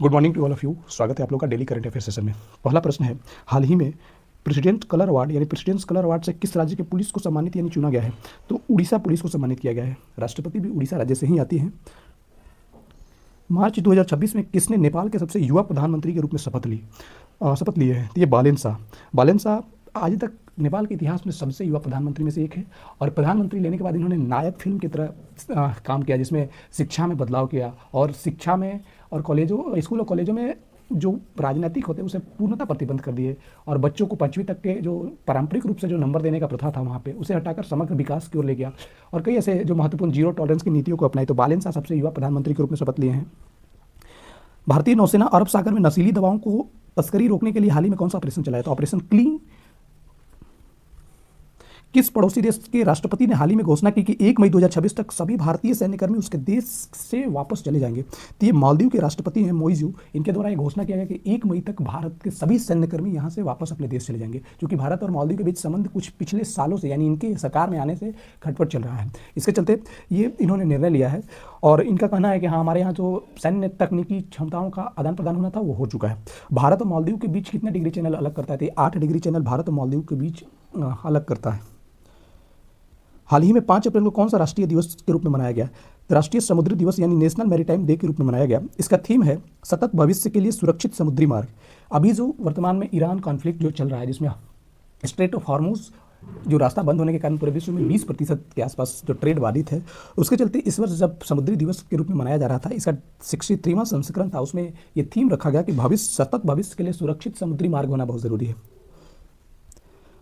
Good morning to all of you. स्वागत है आप लोग का डेली करंट अफेयर सेशन में। पहला प्रश्न है, हाल ही में प्रेसिडेंट कलर अवार्ड यानी प्रेसिडेंट्स कलर अवार्ड से किस राज्य के पुलिस को सम्मानित यानी चुना गया है? तो उड़ीसा पुलिस को सम्मानित किया गया है। राष्ट्रपति भी उड़ीसा राज्य से ही आती हैं। मार्च 2026 में किसने नेपाल के सबसे युवा प्रधानमंत्री के रूप में शपथ लिए है? तो ये बालेन शाह। बालेन शाह आज तक नेपाल के इतिहास में सबसे युवा प्रधानमंत्री में से एक है और प्रधानमंत्री लेने के बाद इन्होंने नायक फिल्म की तरह काम किया, जिसमें शिक्षा में बदलाव किया और शिक्षा में और स्कूल और कॉलेजों में जो राजनीतिक होते हैं उसे पूर्णतः प्रतिबंध कर दिए और बच्चों को 5वीं तक के जो पारंपरिक रूप से जो नंबर देने का प्रथा था वहाँ पे उसे हटाकर समग्र विकास की ओर ले गया और कई ऐसे जो महत्वपूर्ण जीरो टॉलरेंस की नीतियों को अपनाई। तो बालेन शाह सबसे युवा प्रधानमंत्री के रूप में शपथ लिए हैं। भारतीय नौसेना अरब सागर में नशीली दवाओं को तस्करी रोकने के लिए हाल ही में कौन सा ऑपरेशन चलाया? तो ऑपरेशन क्लीन। किस पड़ोसी देश के राष्ट्रपति ने हाल ही में घोषणा की कि 1 मई 2026 तक सभी भारतीय सैन्यकर्मी उसके देश से वापस चले जाएंगे? तो ये मालदीव के राष्ट्रपति हैं मोइजू। इनके द्वारा ये घोषणा किया गया कि 1 मई तक भारत के सभी सैन्यकर्मी यहाँ से वापस अपने देश चले जाएंगे, क्योंकि भारत और मालदीव के बीच संबंध कुछ पिछले सालों से यानी इनके सरकार में आने से खटपट चल रहा है। इसके चलते ये इन्होंने निर्णय लिया है और इनका कहना है कि हाँ, हमारे यहाँ जो सैन्य तकनीकी क्षमताओं का आदान प्रदान होना था वो हो चुका है। भारत और मालदीव के बीच कितने डिग्री चैनल अलग करता है? तो 8 डिग्री चैनल भारत और मालदीव के बीच अलग करता है। हाल ही में 5 अप्रैल को कौन सा राष्ट्रीय दिवस के रूप में मनाया गया? राष्ट्रीय समुद्री दिवस यानी नेशनल मैरीटाइम डे के रूप में मनाया गया। इसका थीम है सतत भविष्य के लिए सुरक्षित समुद्री मार्ग। अभी जो वर्तमान में ईरान कॉन्फ्लिक्ट जो चल रहा है, जिसमें स्ट्रेट ऑफ हॉर्मुज जो रास्ता बंद होने के कारण पूरे विश्व में 20% के आसपास जो ट्रेड बाधित है, उसके चलते इस वर्ष जब समुद्री दिवस के रूप में मनाया जा रहा था, इसका 63वां संस्करण था, उसमें ये थीम रखा गया कि सतत भविष्य के लिए सुरक्षित समुद्री मार्ग होना बहुत ज़रूरी है।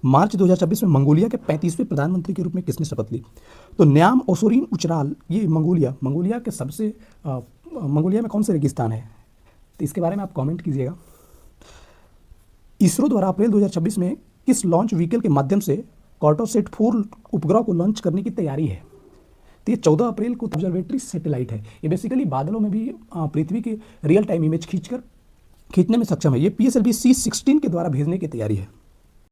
मार्च 2026 में मंगोलिया के 35वें प्रधानमंत्री के रूप में किसने शपथ ली? तो न्याम ओसोरिन उचराल। ये मंगोलिया के सबसे मंगोलिया में कौन से रेगिस्तान है? तो इसके बारे में आप कमेंट कीजिएगा। इसरो द्वारा अप्रैल 2026 में किस लॉन्च व्हीकल के माध्यम से कार्टोसैट 4 उपग्रह को लॉन्च करने की तैयारी है? तो ये 14 अप्रैल को ऑब्जर्वेटरी सैटेलाइट है। ये बेसिकली बादलों में भी पृथ्वी की रियल टाइम इमेज खींचने में सक्षम है। ये PSLV C-16 के द्वारा भेजने की तैयारी है।